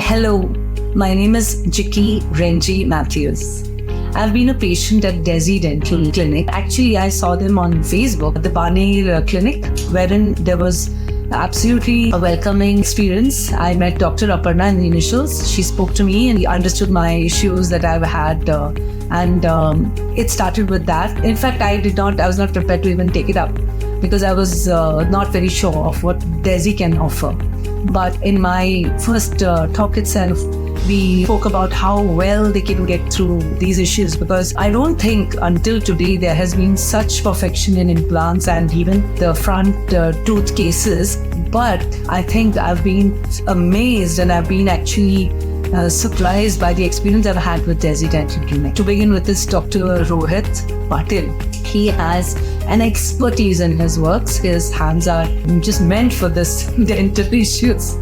Hello, my name is Jiki Renji Matthews. I've been a patient at Desi Dental Clinic. Actually, I saw them on Facebook, the Baner Clinic, wherein there was absolutely a welcoming experience. I met Dr. Aparna in the initials. She spoke to me and understood my issues that I've had. And it started with that. In fact, I was not prepared to even take it up because I was not very sure of what Desi can offer. But in my first talk itself, we spoke about how well they can get through these issues, because I don't think until today there has been such perfection in implants and even the front tooth cases. But I think I've been amazed and I've been actually surprised by the experience I've had with Desi Dental Clinic. To begin with, this Dr. Rohit Patil. He has an expertise in his works. His hands are just meant for this dental issues.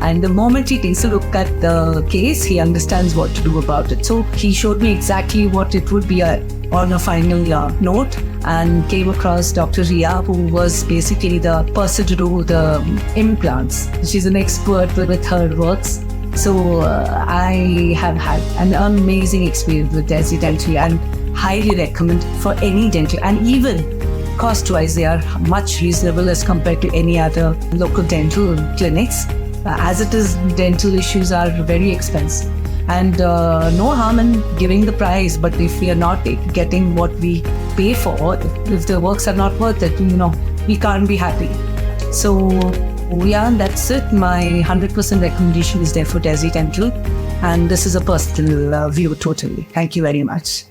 And the moment he takes a look at the case, he understands what to do about it. So he showed me exactly what it would be on a final note, and came across Dr. Ria, who was basically the person to do the implants. She's an expert with her works. So I have had an amazing experience with Desi Dental and highly recommend for any dental, and even cost-wise they are much reasonable as compared to any other local dental clinics. As it is, dental issues are very expensive, and no harm in giving the price, but if we are not getting what we pay for, if the works are not worth it, we can't be happy. So yeah, that's it. My 100% recommendation is there for Desi Dental, and this is a personal view totally. Thank you very much.